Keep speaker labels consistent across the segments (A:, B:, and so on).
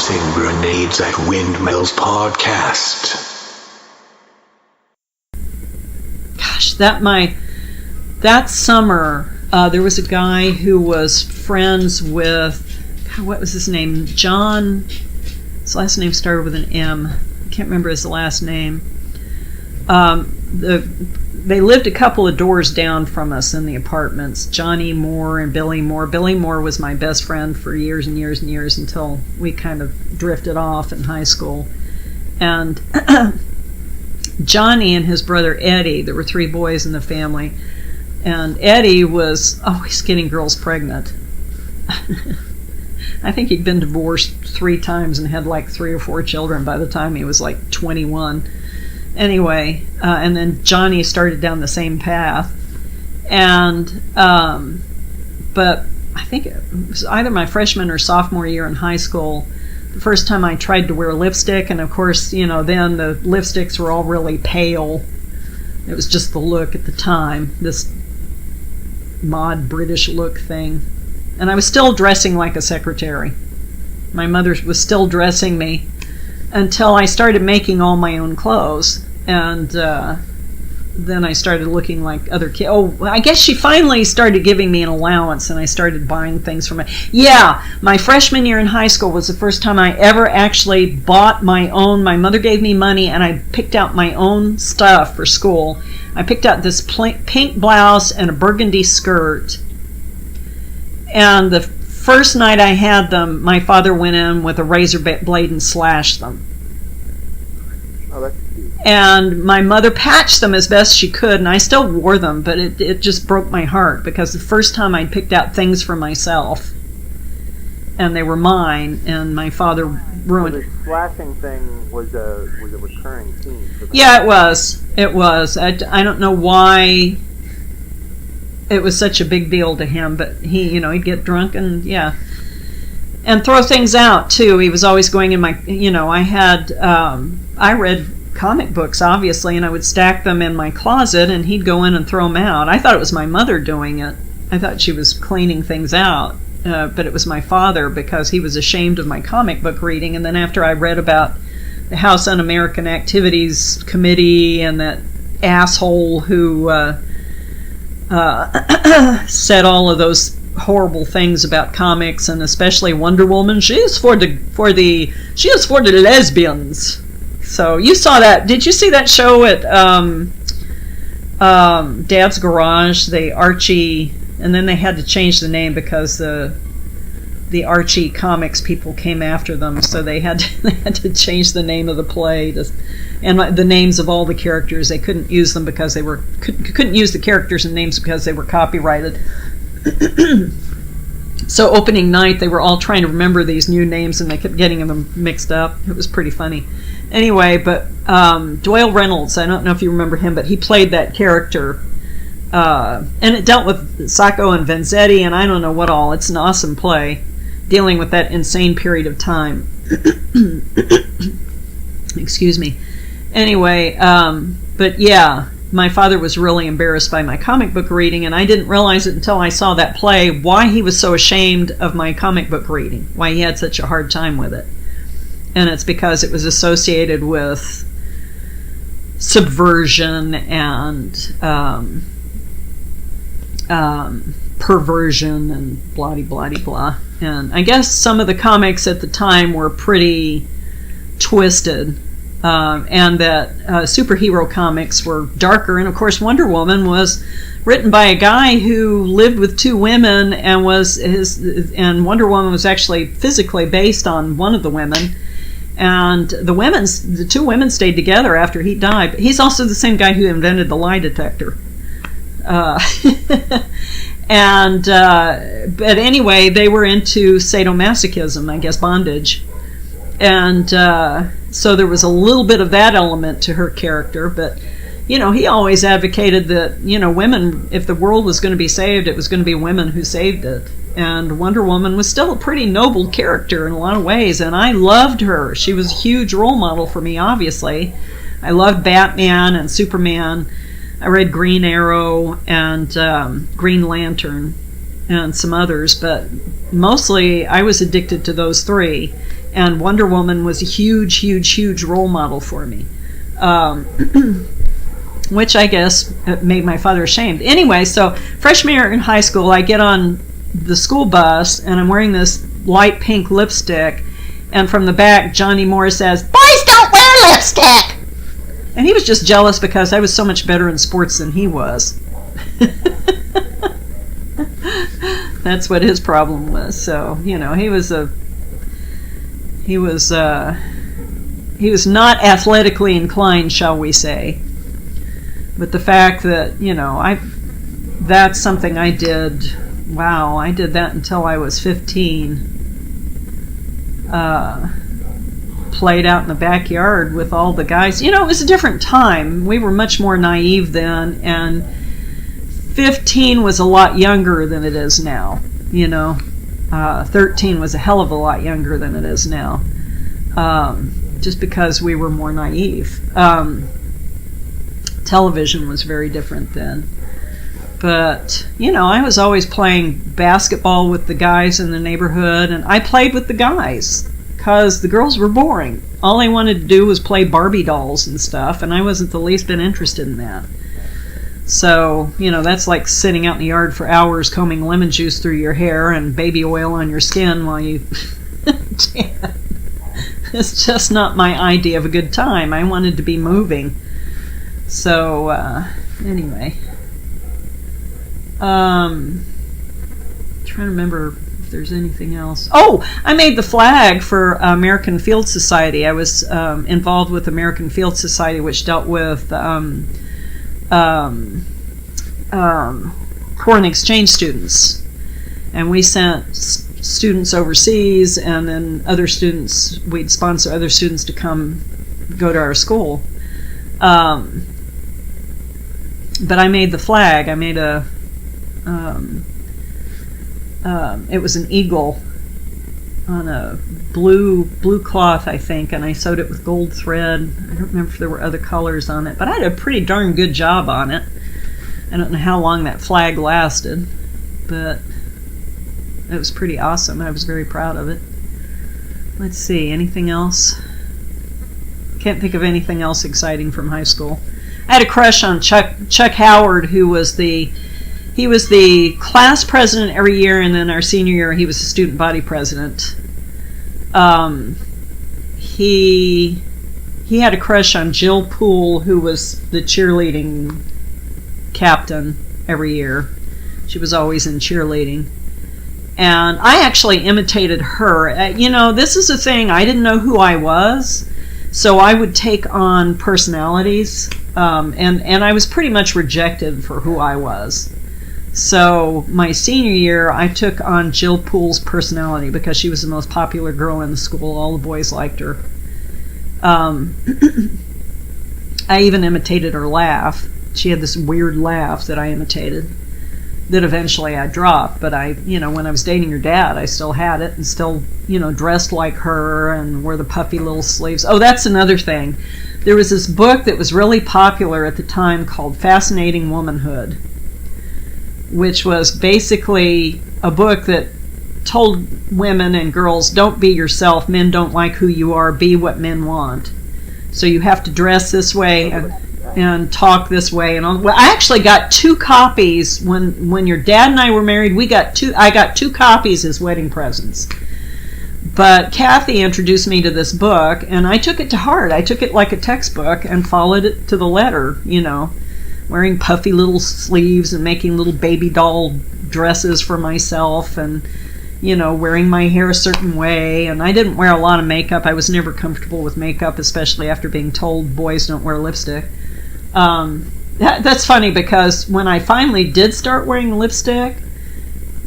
A: Tossing Grenades at Windmills podcast.
B: Gosh, that summer, there was a guy who was friends with, God, what was his name? John, his last name started with an M. I can't remember his last name. They lived a couple of doors down from us in the apartments, Johnny Moore and Billy Moore. Billy Moore was my best friend for years and years and years until we kind of drifted off in high school. And Johnny and his brother Eddie, there were 3 boys in the family, and Eddie was always getting girls pregnant. I think he'd been divorced 3 times and had like 3 or 4 children by the time he was like 21. Anyway, and then Johnny started down the same path, and but I think it was either my freshman or sophomore year in high school, the first time I tried to wear lipstick, and of course, then the lipsticks were all really pale. It was just the look at the time, this mod British look thing. And I was still dressing like a secretary. My mother was still dressing me until I started making all my own clothes. And then I started looking like other kids. Oh, I guess she finally started giving me an allowance, and I started buying things from it. Yeah, my freshman year in high school was the first time I ever actually bought my own. My mother gave me money, and I picked out my own stuff for school. I picked out this pink blouse and a burgundy skirt. And the first night I had them, my father went in with a razor blade and slashed them.
C: Oh, that's cute.
B: And my mother patched them as best she could, and I still wore them, but it just broke my heart, because the first time I picked out things for myself, and they were mine, and my father ruined it.
C: So the slashing thing was a recurring theme for them.
B: Yeah, it was. I don't know why it was such a big deal to him, but he'd get drunk and throw things out too. He was always going in my, I read comic books obviously, and I would stack them in my closet, and he'd go in and throw them out. I thought it was my mother doing it. I thought she was cleaning things out, but it was my father, because he was ashamed of my comic book reading. And then after I read about the House Un-American Activities Committee and that asshole who said all of those horrible things about comics, and especially Wonder Woman, she is for the lesbians. So you saw that? Did you see that show at Dad's Garage? The Archie, and then they had to change the name because the Archie comics people came after them, so they had to change the name of the play and the names of all the characters. They couldn't use them because they couldn't use the characters and names because they were copyrighted. So opening night, they were all trying to remember these new names, and they kept getting them mixed up. It was pretty funny. Anyway, but Doyle Reynolds, I don't know if you remember him, but he played that character. And it dealt with Sacco and Vanzetti, and I don't know what all. It's an awesome play, dealing with that insane period of time. Excuse me. Anyway, but yeah, my father was really embarrassed by my comic book reading, and I didn't realize it until I saw that play, why he was so ashamed of my comic book reading, why he had such a hard time with it. And it's because it was associated with subversion and perversion and blah-de-blah-de-blah. And I guess some of the comics at the time were pretty twisted, and that superhero comics were darker. And of course, Wonder Woman was written by a guy who lived with 2 women, and Wonder Woman was actually physically based on one of the women. And the 2 women stayed together after he died. But he's also the same guy who invented the lie detector. But anyway, they were into sadomasochism, I guess, bondage. And so there was a little bit of that element to her character, but he always advocated that, women, if the world was going to be saved, it was going to be women who saved it. And Wonder Woman was still a pretty noble character in a lot of ways, and I loved her. She was a huge role model for me, obviously. I loved Batman and Superman. I read Green Arrow and Green Lantern. and some others, but mostly I was addicted to those three. And Wonder Woman was a huge, huge, huge role model for me. Which I guess made my father ashamed. Anyway, so freshman year in high school, I get on the school bus, and I'm wearing this light pink lipstick, and from the back, Johnny Moore says, "Boys don't wear lipstick!" And he was just jealous because I was so much better in sports than he was. That's what his problem was. So, he was not athletically inclined, shall we say. But the fact that, that's something I did. Wow, I did that until I was 15. Played out in the backyard with all the guys. It was a different time. We were much more naive then, and 15 was a lot younger than it is now. 13 was a hell of a lot younger than it is now. Just because we were more naive. Television was very different then. But, I was always playing basketball with the guys in the neighborhood, and I played with the guys because the girls were boring. All they wanted to do was play Barbie dolls and stuff, and I wasn't the least bit interested in that. So, that's like sitting out in the yard for hours combing lemon juice through your hair and baby oil on your skin while you... It's just not my idea of a good time. I wanted to be moving. So, anyway. Trying to remember if there's anything else. Oh, I made the flag for American Field Society. I was involved with American Field Society, which dealt with foreign exchange students. And we sent students overseas, and then we'd sponsor other students to come go to our school. But I made the flag. I made it was an eagle on a blue cloth, I think, and I sewed it with gold thread. I don't remember if there were other colors on it, but I had a pretty darn good job on it. I don't know how long that flag lasted, but it was pretty awesome. I was very proud of it. Let's see, anything else? Can't think of anything else exciting from high school. I had a crush on Chuck Howard, who was the class president every year, and then our senior year he was the student body president. He had a crush on Jill Poole, who was the cheerleading captain every year. She was always in cheerleading. And I actually imitated her. This is a thing. I didn't know who I was, so I would take on personalities, and I was pretty much rejected for who I was. So my senior year, I took on Jill Poole's personality because she was the most popular girl in the school. All the boys liked her. I even imitated her laugh. She had this weird laugh that I imitated that eventually I dropped. But when I was dating her dad, I still had it and still, dressed like her and wore the puffy little sleeves. Oh, that's another thing. There was this book that was really popular at the time called Fascinating Womanhood, which was basically a book that told women and girls, don't be yourself, men don't like who you are, be what men want. So you have to dress this way and talk this way. And well, I actually got 2 copies when your dad and I were married. I got 2 copies as wedding presents. But Kathy introduced me to this book, and I took it to heart. I took it like a textbook and followed it to the letter, wearing puffy little sleeves and making little baby doll dresses for myself, and wearing my hair a certain way. And I didn't wear a lot of makeup. I was never comfortable with makeup, especially after being told boys don't wear lipstick. That's funny, because when I finally did start wearing lipstick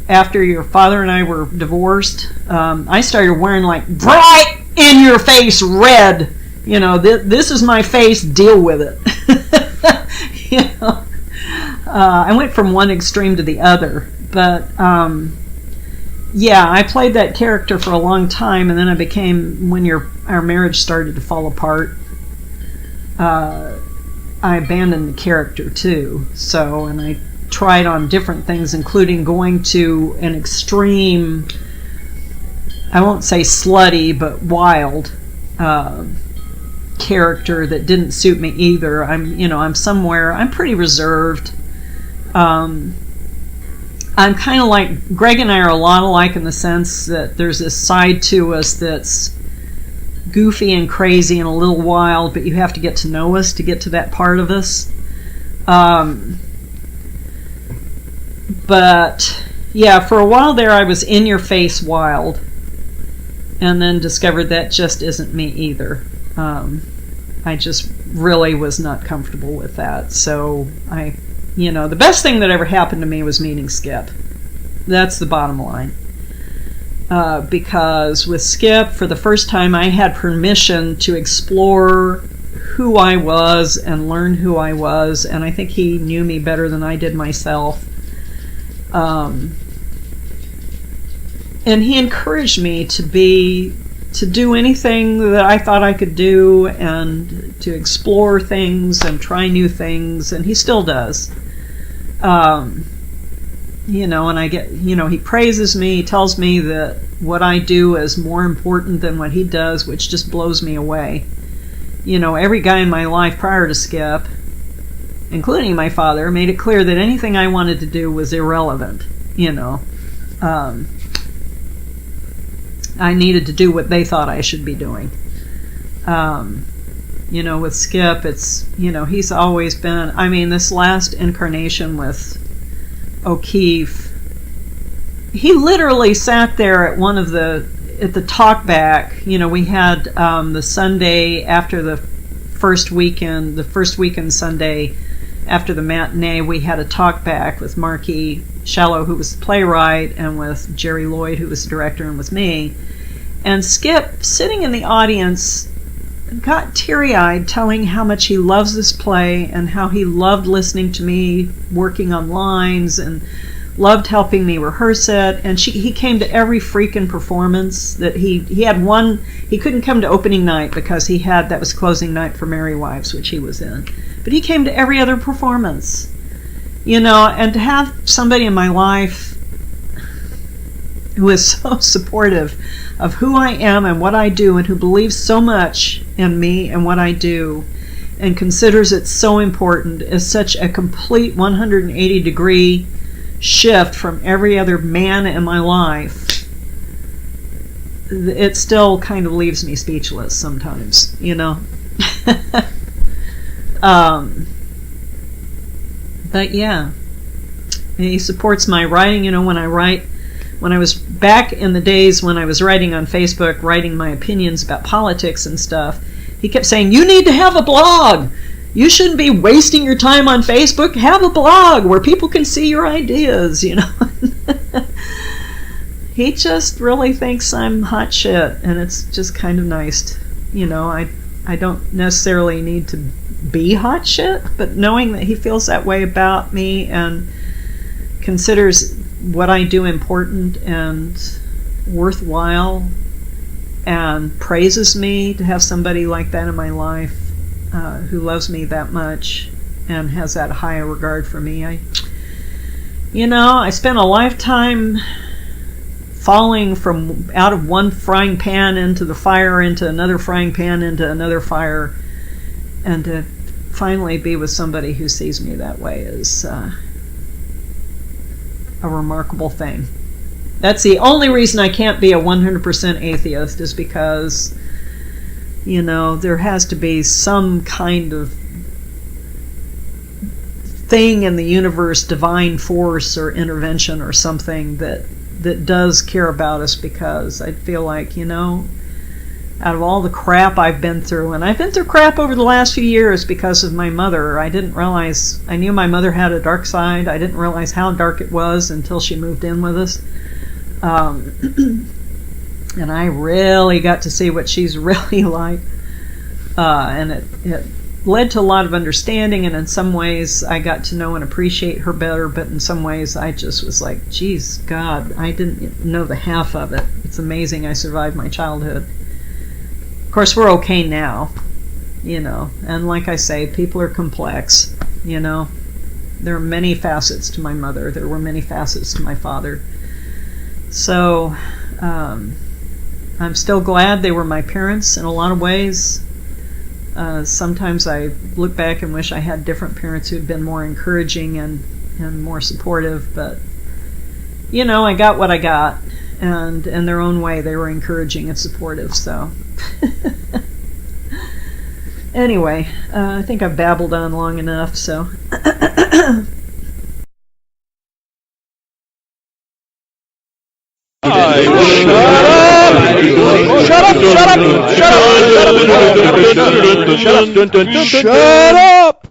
B: after your father and I were divorced, I started wearing like bright in your face red. This is my face, deal with it. I went from one extreme to the other, but I played that character for a long time, and then I became, when our marriage started to fall apart, I abandoned the character too. So, and I tried on different things, including going to an extreme, I won't say slutty, but wild character that didn't suit me either. I'm pretty reserved. I'm kind of like, Greg and I are a lot alike in the sense that there's this side to us that's goofy and crazy and a little wild, but you have to get to know us to get to that part of us. But yeah, for a while there I was in your face wild, and then discovered that just isn't me either. I just really was not comfortable with that. So the best thing that ever happened to me was meeting Skip. That's the bottom line. Because with Skip, for the first time, I had permission to explore who I was and learn who I was, and I think he knew me better than I did myself. And he encouraged me to do anything that I thought I could do, and to explore things and try new things, and he still does. And I get, he praises me, he tells me that what I do is more important than what he does, which just blows me away. Every guy in my life prior to Skip, including my father, made it clear that anything I wanted to do was irrelevant. I needed to do what they thought I should be doing. With Skip, it's, he's always been, this last incarnation with O'Keefe, he literally sat there at at the talk back. We had the Sunday after the first weekend Sunday after the matinee, we had a talk back with Marky Shallow, who was the playwright, and with Jerry Lloyd, who was the director, and with me. And Skip, sitting in the audience, got teary-eyed telling how much he loves this play and how he loved listening to me working on lines and loved helping me rehearse it. And he came to every freaking performance. That he had one, he couldn't come to opening night because that was closing night for Merry Wives, which he was in, but he came to every other performance. And to have somebody in my life who is so supportive of who I am and what I do, and who believes so much in me and what I do, and considers it so important, is such a complete 180-degree shift from every other man in my life. It still kind of leaves me speechless sometimes, But yeah, he supports my writing. When I was back in the days when I was writing on Facebook, writing my opinions about politics and stuff, he kept saying, "You need to have a blog. You shouldn't be wasting your time on Facebook. Have a blog where people can see your ideas," He just really thinks I'm hot shit, and it's just kind of nice. I don't necessarily need to be hot shit, but knowing that he feels that way about me and considers what I do important and worthwhile, and praises me to have somebody like that in my life, who loves me that much and has that high regard for me. I spent a lifetime falling from out of one frying pan into the fire, into another frying pan, into another fire, and to finally be with somebody who sees me that way is a remarkable thing. That's the only reason I can't be a 100% atheist, is because, there has to be some kind of thing in the universe, divine force or intervention or something that does care about us, because I feel like, out of all the crap I've been through, and I've been through crap over the last few years because of my mother. I knew my mother had a dark side. I didn't realize how dark it was until she moved in with us. And I really got to see what she's really like. And it led to a lot of understanding, and in some ways I got to know and appreciate her better, but in some ways I just was like, geez, God, I didn't know the half of it. It's amazing I survived my childhood. Of course, we're okay now, and like I say, people are complex, there are many facets to my mother. There were many facets to my father. So I'm still glad they were my parents in a lot of ways. Sometimes I look back and wish I had different parents who had been more encouraging and more supportive, but I got what I got, and in their own way they were encouraging and supportive. So anyway, I think I've babbled on long enough, so
D: Shut up!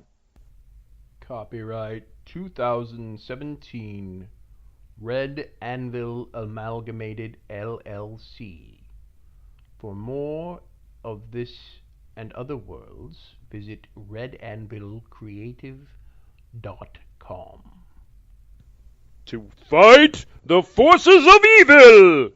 D: Copyright 2017 Red Anvil Amalgamated LLC. For more of this and other worlds, visit redanvilcreative.com.
E: To fight the forces of evil!